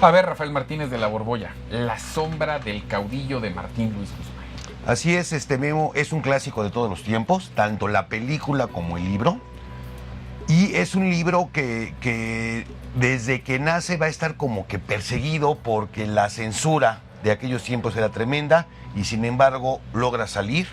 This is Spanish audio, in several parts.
A ver, Rafael Martínez de la Borbolla, La sombra del caudillo de Martín Luis Guzmán. Así es, Memo, es un clásico de todos los tiempos, tanto la película como el libro. Y es un libro que desde que nace va a estar como que perseguido porque la censura de aquellos tiempos era tremenda y sin embargo logra salir.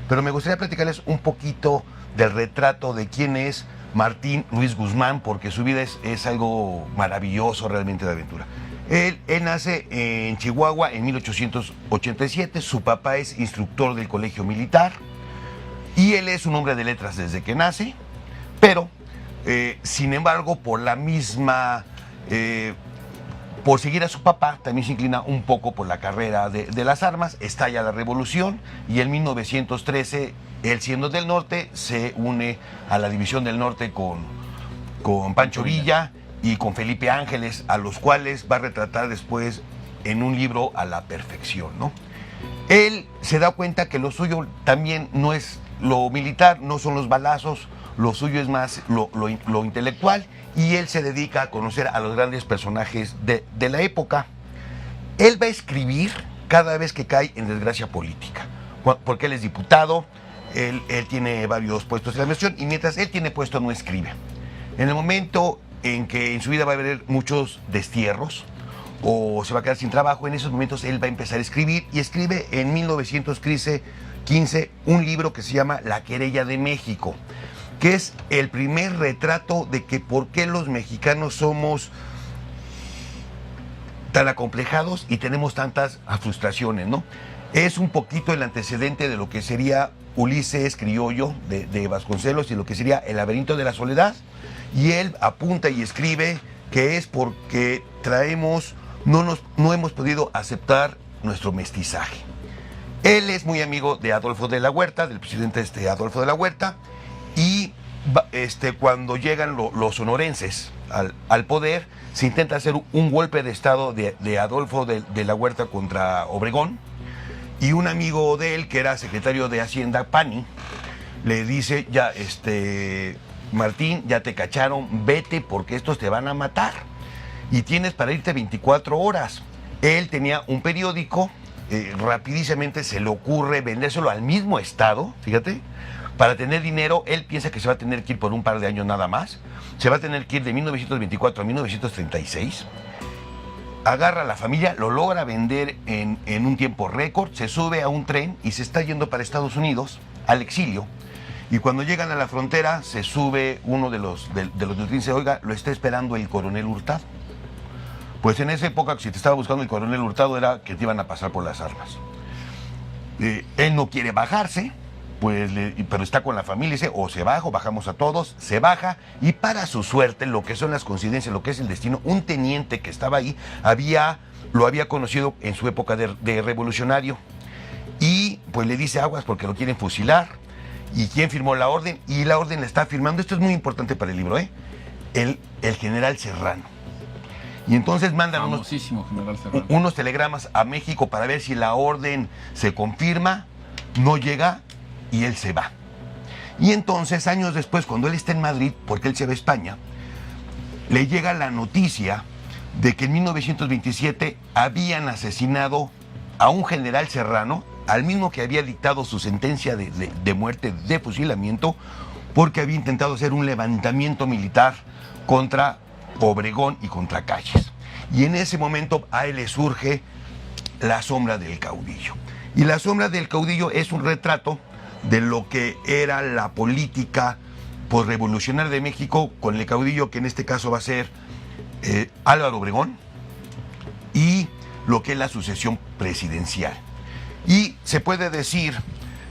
Pero me gustaría platicarles un poquito del retrato de quién es Martín Luis Guzmán, porque su vida es algo maravilloso realmente de aventura. Él nace en Chihuahua en 1887, su papá es instructor del colegio militar y él es un hombre de letras desde que nace, pero sin embargo por la misma, por seguir a su papá, también se inclina un poco por la carrera de las armas, estalla la revolución y en 1913, él siendo del norte, se une a la División del Norte con Pancho Villa y con Felipe Ángeles, a los cuales va a retratar después en un libro a la perfección, ¿no? Él se da cuenta que lo suyo también no es lo militar, no son los balazos, lo suyo es más lo intelectual, y él se dedica a conocer a los grandes personajes de la época. Él va a escribir cada vez que cae en desgracia política, porque él es diputado, él tiene varios puestos en la administración, y mientras él tiene puesto no escribe. En el momento en que en su vida va a haber muchos destierros o se va a quedar sin trabajo, en esos momentos él va a empezar a escribir y escribe en 1915 un libro que se llama La querella de México, que es el primer retrato de que por qué los mexicanos somos tan acomplejados y tenemos tantas frustraciones, ¿no? Es un poquito el antecedente de lo que sería Ulises Criollo de Vasconcelos y lo que sería El laberinto de la soledad, y él apunta y escribe que es porque no hemos podido aceptar nuestro mestizaje. Él es muy amigo de Adolfo de la Huerta, del presidente Adolfo de la Huerta, y cuando llegan los sonorenses al poder, se intenta hacer un golpe de estado de Adolfo de la Huerta contra Obregón, y un amigo de él, que era secretario de Hacienda, Pani, le dice, ya, Martín, ya te cacharon, vete porque estos te van a matar y tienes para irte 24 horas. Él tenía un periódico, rapidísimamente se le ocurre vendérselo al mismo estado, fíjate, para tener dinero. Él piensa que se va a tener que ir por un par de años nada más, se va a tener que ir de 1924 a 1936, agarra a la familia, lo logra vender en un tiempo récord, se sube a un tren y se está yendo para Estados Unidos, al exilio. Y cuando llegan a la frontera, se sube uno de los del tren y dice, oiga, lo está esperando el coronel Hurtado. Pues en esa época, si te estaba buscando el coronel Hurtado, era que te iban a pasar por las armas. Él no quiere bajarse, pero está con la familia, dice, o se baja o bajamos a todos, se baja, y para su suerte, lo que son las coincidencias, lo que es el destino, un teniente que estaba ahí, lo había conocido en su época de revolucionario, y pues le dice aguas porque lo quieren fusilar. ¿Y quién firmó la orden? Y la orden la está firmando, esto es muy importante para el libro, el general Serrano. Y entonces mandan unos telegramas a México para ver si la orden se confirma, no llega y él se va. Y entonces, años después, cuando él está en Madrid, porque él se va a España, le llega la noticia de que en 1927 habían asesinado a un general Serrano, al mismo que había dictado su sentencia de muerte, de fusilamiento, porque había intentado hacer un levantamiento militar contra Obregón y contra Calles. Y en ese momento a él le surge La sombra del caudillo. Y La sombra del caudillo es un retrato de lo que era la política posrevolucionaria de México, con el caudillo que en este caso va a ser Álvaro Obregón, y lo que es la sucesión presidencial. Y se puede decir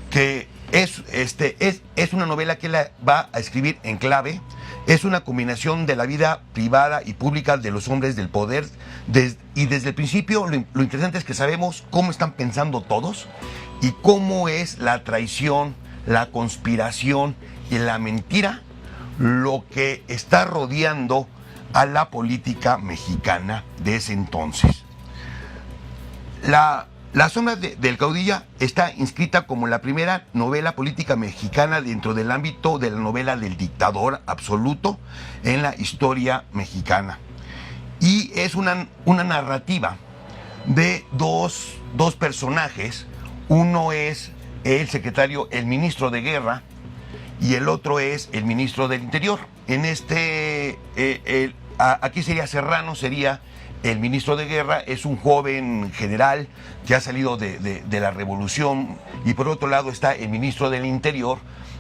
que es una novela que él va a escribir en clave, es una combinación de la vida privada y pública de los hombres del poder, y desde el principio lo interesante es que sabemos cómo están pensando todos y cómo es la traición, la conspiración y la mentira lo que está rodeando a la política mexicana de ese entonces. La sombra del caudillo está inscrita como la primera novela política mexicana dentro del ámbito de la novela del dictador absoluto en la historia mexicana. Y es una narrativa de dos personajes. Uno es el secretario, el ministro de Guerra, y el otro es el ministro del Interior. En aquí sería Serrano, sería el ministro de Guerra, es un joven general que ha salido de la revolución, y por otro lado está el ministro del Interior,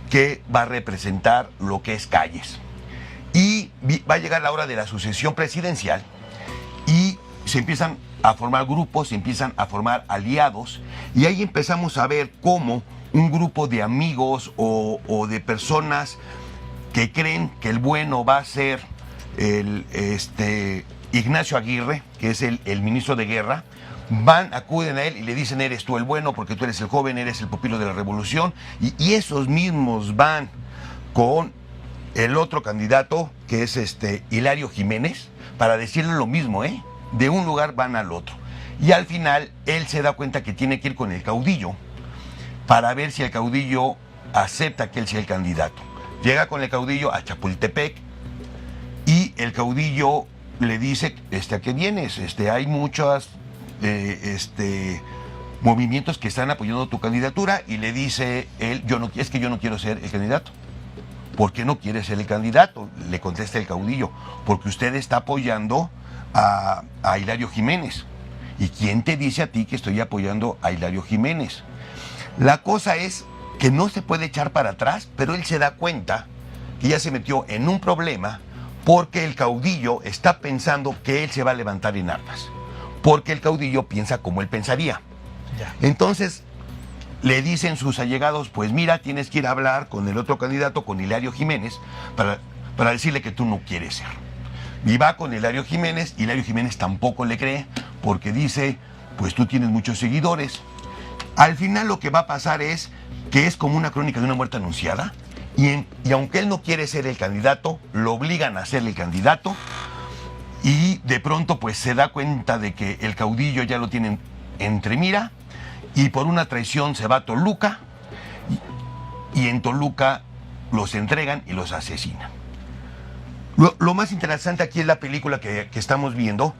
que va a representar lo que es calles. Y va a llegar la hora de la sucesión presidencial y se empiezan a formar grupos, se empiezan a formar aliados, y ahí empezamos a ver cómo un grupo de amigos o de personas que creen que el bueno va a ser Ignacio Aguirre, que es el ministro de Guerra, acuden a él y le dicen: eres tú el bueno porque tú eres el joven, eres el pupilo de la revolución, y esos mismos van con el otro candidato, que es Hilario Jiménez, para decirle lo mismo, de un lugar van al otro. Y al final él se da cuenta que tiene que ir con el caudillo para ver si el caudillo acepta que él sea el candidato. Llega con el caudillo a Chapultepec y el caudillo le dice: ¿a qué vienes? Hay muchos movimientos que están apoyando tu candidatura. Y le dice él: es que yo no quiero ser el candidato. ¿Por qué no quiere ser el candidato? Le contesta el caudillo: porque usted está apoyando a Hilario Jiménez. ¿Y quién te dice a ti que estoy apoyando a Hilario Jiménez? La cosa es que no se puede echar para atrás, pero él se da cuenta que ya se metió en un problema, porque el caudillo está pensando que él se va a levantar en armas, porque el caudillo piensa como él pensaría. Entonces le dicen sus allegados: pues mira, tienes que ir a hablar con el otro candidato, con Hilario Jiménez, para decirle que tú no quieres ser. Y va con Hilario Jiménez tampoco le cree, porque dice: pues tú tienes muchos seguidores. Al final lo que va a pasar es que es como una crónica de una muerte anunciada, y aunque él no quiere ser el candidato, lo obligan a ser el candidato, y de pronto pues se da cuenta de que el caudillo ya lo tienen entre mira, y por una traición se va a Toluca, y en Toluca los entregan y los asesinan. Lo más interesante aquí es la película que estamos viendo,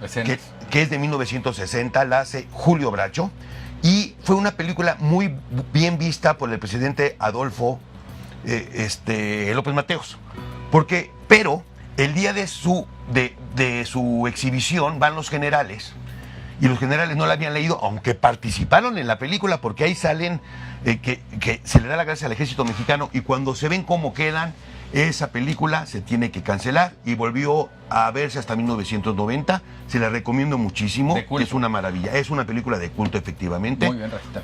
que es de 1960, la hace Julio Bracho, y fue una película muy bien vista por el presidente Adolfo López Mateos. Pero el día de su exhibición van los generales, y los generales no la habían leído, aunque participaron en la película, porque ahí salen que se le da la gracia al ejército mexicano, y cuando se ven cómo quedan, esa película se tiene que cancelar, y volvió a verse hasta 1990. Se la recomiendo muchísimo, es una maravilla, es una película de culto, efectivamente. Muy bien, Rafita.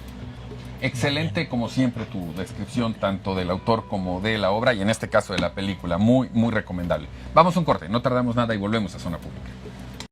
Excelente, como siempre, tu descripción tanto del autor como de la obra, y en este caso de la película, muy, muy recomendable. Vamos a un corte, no tardamos nada y volvemos a Zona Pública.